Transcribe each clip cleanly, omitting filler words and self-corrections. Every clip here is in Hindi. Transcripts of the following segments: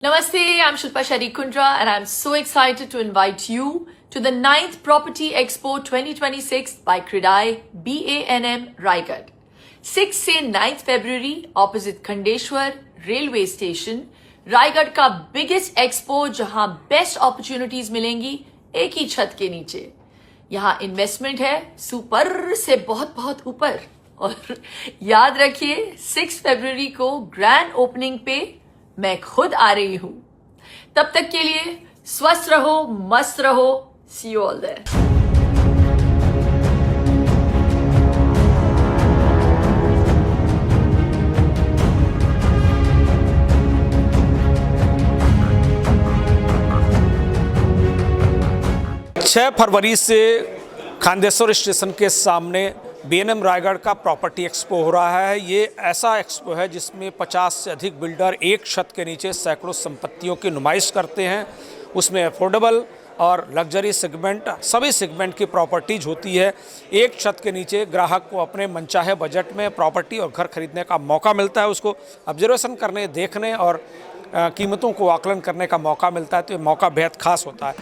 Namaste, I'm Shilpa Sharikundra and I'm so excited to invite you to the 9th Property Expo 2026 by Credai BANM Raigad. 6 से 9th February opposite Khandeshwar Railway Station, Raigarh का बिगेस्ट एक्सपो जहां बेस्ट अपॉर्चुनिटीज मिलेंगी एक ही छत के नीचे। यहां इन्वेस्टमेंट है सुपर से बहुत बहुत ऊपर। और याद रखिए 6 फरवरी को ग्रैंड ओपनिंग पे मैं खुद आ रही हूं। तब तक के लिए स्वस्थ रहो, मस्त रहो। सी यू ऑल देयर। 6 फरवरी से खांडेश्वर स्टेशन के सामने बीएनएम रायगढ़ का प्रॉपर्टी एक्सपो हो रहा है। ये ऐसा एक्सपो है जिसमें 50 से अधिक बिल्डर एक छत के नीचे सैकड़ों संपत्तियों की नुमाइश करते हैं। उसमें अफोर्डेबल और लग्जरी सेगमेंट, सभी सेगमेंट की प्रॉपर्टीज होती है। एक छत के नीचे ग्राहक को अपने मनचाहे बजट में प्रॉपर्टी और घर खरीदने का मौका मिलता है। उसको ऑब्जर्वेशन करने, देखने और कीमतों को आकलन करने का मौका मिलता है। तो ये मौका बेहद खास होता है।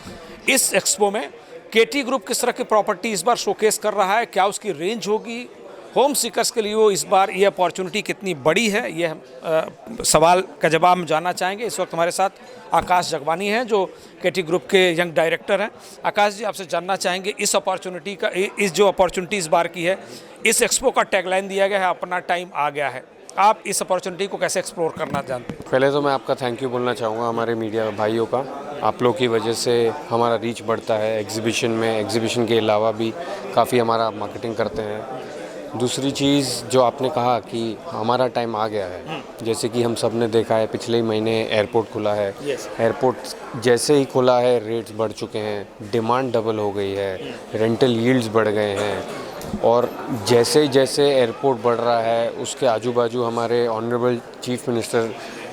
इस एक्सपो में केटी ग्रुप किस तरह की प्रॉपर्टी इस बार शोकेस कर रहा है, क्या उसकी रेंज होगी, होम सीकर्स के लिए वो इस बार ये अपॉर्चुनिटी कितनी बड़ी है, ये सवाल का जवाब हम जानना चाहेंगे। इस वक्त हमारे साथ आकाश जगवानी हैं जो केटी ग्रुप के यंग डायरेक्टर हैं। आकाश जी, आपसे जानना चाहेंगे इस अपॉर्चुनिटी का, इस जो अपॉर्चुनिटी इस बार की है, इस एक्सपो का टैगलाइन दिया गया है अपना टाइम आ गया है, आप इस अपॉर्चुनिटी को कैसे एक्सप्लोर करना जानते हैं? पहले तो मैं आपका थैंक यू बोलना चाहूँगा हमारे मीडिया भाइयों का। आप लोग की वजह से हमारा रीच बढ़ता है एग्जीबिशन में। एग्जीबिशन के अलावा भी काफ़ी हमारा मार्केटिंग करते हैं। दूसरी चीज़ जो आपने कहा कि हमारा टाइम आ गया है, जैसे कि हम सब ने देखा है पिछले ही महीने एयरपोर्ट खुला है। एयरपोर्ट जैसे ही खुला है रेट्स बढ़ चुके हैं, डिमांड डबल हो गई है, रेंटल यील्ड्स बढ़ गए हैं। और जैसे जैसे एयरपोर्ट बढ़ रहा है उसके आजू बाजू हमारे ऑनरेबल चीफ मिनिस्टर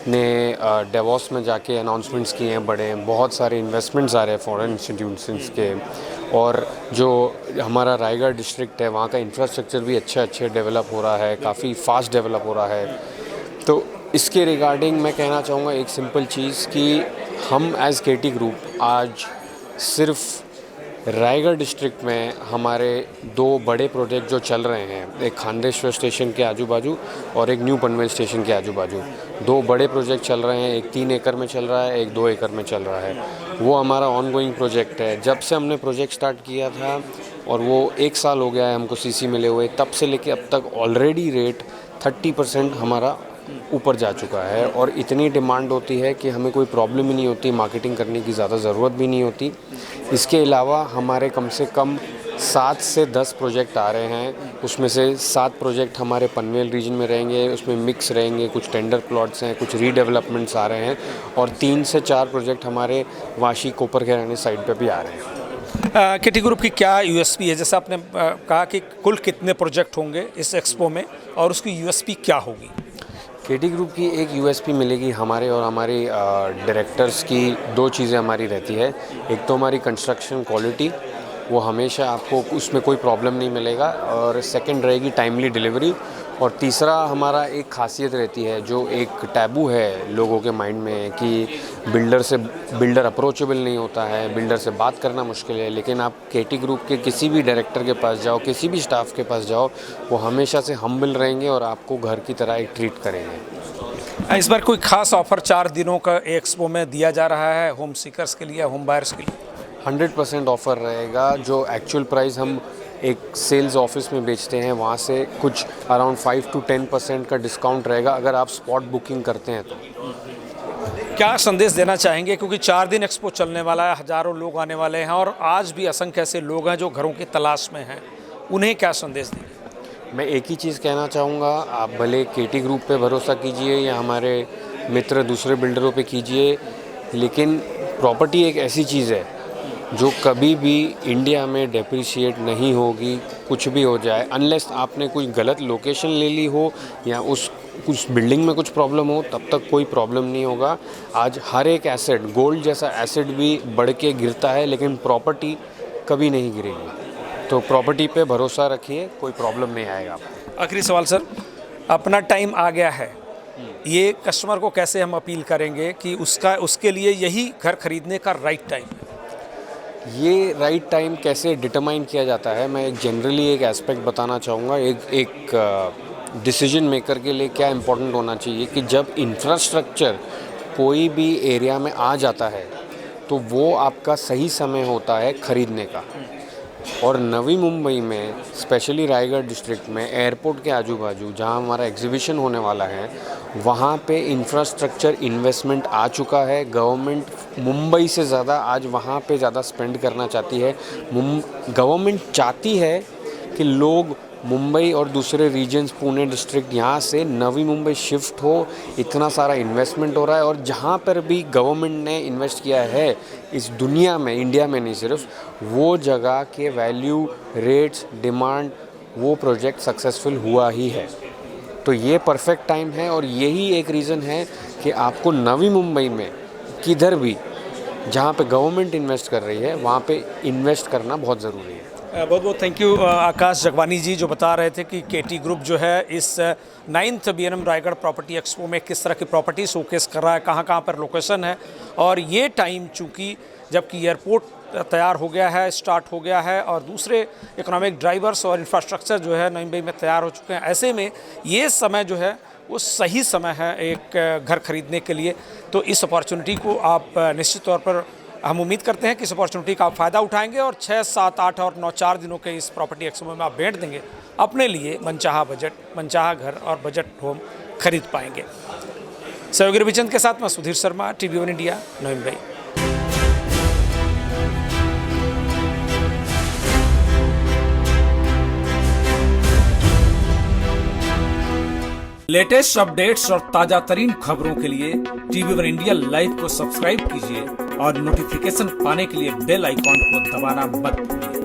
ने डेवॉस में जाके अनाउंसमेंट्स किए हैं बड़े, बहुत सारे इन्वेस्टमेंट्स आ रहे हैं फॉरेन इंस्टीट्यूशंस के। और जो हमारा रायगढ़ डिस्ट्रिक्ट है वहाँ का इंफ्रास्ट्रक्चर भी अच्छे डेवलप हो रहा है, काफ़ी फास्ट डेवलप हो रहा है। तो इसके रिगार्डिंग मैं कहना चाहूँगा एक सिंपल चीज़ कि हम एज़ केटी ग्रुप आज सिर्फ रायगढ़ डिस्ट्रिक्ट में हमारे 2 बड़े प्रोजेक्ट जो चल रहे हैं, एक खांडेश्वर स्टेशन के आजू बाजू और एक न्यू पनवेल स्टेशन के आजू बाजू 2 बड़े प्रोजेक्ट चल रहे हैं। एक 3 एकड़ में चल रहा है, एक 2 एकड़ में चल रहा है। वो हमारा ऑनगोइंग प्रोजेक्ट है। जब से हमने प्रोजेक्ट स्टार्ट किया था और वो 1 साल हो गया है हमको सीसी मिले हुए, तब से लेके अब तक ऑलरेडी रेट 30% हमारा ऊपर जा चुका है। और इतनी डिमांड होती है कि हमें कोई प्रॉब्लम ही नहीं होती, मार्केटिंग करने की ज़्यादा ज़रूरत भी नहीं होती। इसके अलावा हमारे कम से कम 7 से 10 प्रोजेक्ट आ रहे हैं। उसमें से 7 प्रोजेक्ट हमारे पनवेल रीजन में रहेंगे, उसमें मिक्स रहेंगे, कुछ टेंडर प्लॉट्स हैं, कुछ रीडेवलपमेंट्स आ रहे हैं और 3 से 4 प्रोजेक्ट हमारे वाशी कोपर घराने साइड पे भी आ रहे हैं। केटी ग्रुप की क्या यूएसपी है? जैसे आपने कहा कि कुल कितने प्रोजेक्ट होंगे इस एक्सपो में और उसकी यूएसपी क्या होगी? केटी ग्रुप की एक यूएसपी मिलेगी हमारे और हमारी डायरेक्टर्स की 2 चीज़ें हमारी रहती है। एक तो हमारी कंस्ट्रक्शन क्वालिटी, वो हमेशा आपको उसमें कोई प्रॉब्लम नहीं मिलेगा। और सेकंड रहेगी टाइमली डिलीवरी। और तीसरा हमारा एक खासियत रहती है जो एक टैबू है लोगों के माइंड में कि बिल्डर अप्रोचेबल नहीं होता है, बिल्डर से बात करना मुश्किल है। लेकिन आप केटी ग्रुप के किसी भी डायरेक्टर के पास जाओ, किसी भी स्टाफ के पास जाओ, वो हमेशा से हम्बल रहेंगे और आपको घर की तरह एक ट्रीट करेंगे। इस बार कोई खास ऑफर 4 दिनों का एक्सपो में दिया जा रहा है होम सीकर्स के लिए, होम बायर्स के लिए? 100% ऑफ़र रहेगा। जो एक्चुअल प्राइस हम एक सेल्स ऑफिस में बेचते हैं वहाँ से कुछ अराउंड 5 to 10% का डिस्काउंट रहेगा अगर आप स्पॉट बुकिंग करते हैं तो। क्या संदेश देना चाहेंगे, क्योंकि 4 दिन एक्सपो चलने वाला है, हज़ारों लोग आने वाले हैं और आज भी असंख्य ऐसे लोग हैं जो घरों की तलाश में हैं, उन्हें क्या संदेश देंगे? मैं एक ही चीज़ कहना चाहूँगा, आप भले केटी ग्रुप पे भरोसा कीजिए या हमारे मित्र दूसरे बिल्डरों पे कीजिए, लेकिन प्रॉपर्टी एक ऐसी चीज़ है जो कभी भी इंडिया में डेप्रिशिएट नहीं होगी। कुछ भी हो जाए, अनलेस आपने कोई गलत लोकेशन ले ली हो या कुछ बिल्डिंग में कुछ प्रॉब्लम हो, तब तक कोई प्रॉब्लम नहीं होगा। आज हर एक एसेट, गोल्ड जैसा एसेट भी बढ़ के गिरता है, लेकिन प्रॉपर्टी कभी नहीं गिरेगी। तो प्रॉपर्टी पे भरोसा रखिए, कोई प्रॉब्लम नहीं आएगा आपको। आखिरी सवाल सर, अपना टाइम आ गया है, ये कस्टमर को कैसे हम अपील करेंगे कि उसके लिए यही घर खरीदने का राइट टाइम है? ये राइट टाइम कैसे डिटरमाइन किया जाता है, मैं जनरली एक एस्पेक्ट बताना चाहूँगा। एक डिसीजन मेकर के लिए क्या इम्पोर्टेंट होना चाहिए कि जब इंफ्रास्ट्रक्चर कोई भी एरिया में आ जाता है तो वो आपका सही समय होता है ख़रीदने का। और नवी मुंबई में स्पेशली रायगढ़ डिस्ट्रिक्ट में एयरपोर्ट के आजू बाजू जहाँ हमारा एग्जीबिशन होने वाला है, वहाँ पे इंफ्रास्ट्रक्चर इन्वेस्टमेंट आ चुका है। गवर्नमेंट मुंबई से ज़्यादा आज वहाँ पे ज़्यादा स्पेंड करना चाहती है। गवर्नमेंट चाहती है कि लोग मुंबई और दूसरे रीजन्स, पुणे डिस्ट्रिक्ट, यहाँ से नवी मुंबई शिफ्ट हो। इतना सारा इन्वेस्टमेंट हो रहा है और जहाँ पर भी गवर्नमेंट ने इन्वेस्ट किया है इस दुनिया में, इंडिया में नहीं सिर्फ, वो जगह के वैल्यू, रेट्स, डिमांड, वो प्रोजेक्ट सक्सेसफुल हुआ ही है। तो ये परफेक्ट टाइम है और यही एक रीज़न है कि आपको नवी मुंबई में किधर भी जहाँ पे गवर्नमेंट इन्वेस्ट कर रही है वहाँ पे इन्वेस्ट करना बहुत ज़रूरी है। बहुत बहुत थैंक यू आकाश जगवानी जी, जो बता रहे थे कि केटी ग्रुप जो है इस 9th B&M Raigarh property expo में किस तरह की प्रॉपर्टी शोकेस कर रहा है, कहाँ कहाँ पर लोकेशन है। और ये टाइम चूँकि जबकि एयरपोर्ट तैयार हो गया है, स्टार्ट हो गया है और दूसरे इकोनॉमिक ड्राइवर्स और इंफ्रास्ट्रक्चर जो है नई मुंबई में तैयार हो चुके हैं, ऐसे में ये समय जो है वो सही समय है एक घर खरीदने के लिए। तो इस अपॉर्चुनिटी को आप निश्चित तौर पर, हम उम्मीद करते हैं कि इस अपॉर्चुनिटी का आप फ़ायदा उठाएंगे और 6, 7, 8 और 9 4 दिनों के इस प्रॉपर्टी एक्सपो में आप भेंट देंगे, अपने लिए मनचाहा बजट, मनचाहा घर और बजट होम खरीद पाएंगे। सहयोगी रविचंद के साथ मैं सुधीर शर्मा, TV1 इंडिया, नई मुंबई। लेटेस्ट अपडेट्स और ताजा तरीन खबरों के लिए TV1 इंडिया लाइव को सब्सक्राइब कीजिए और नोटिफिकेशन पाने के लिए बेल आइकॉन को दबाना मत भूलिए।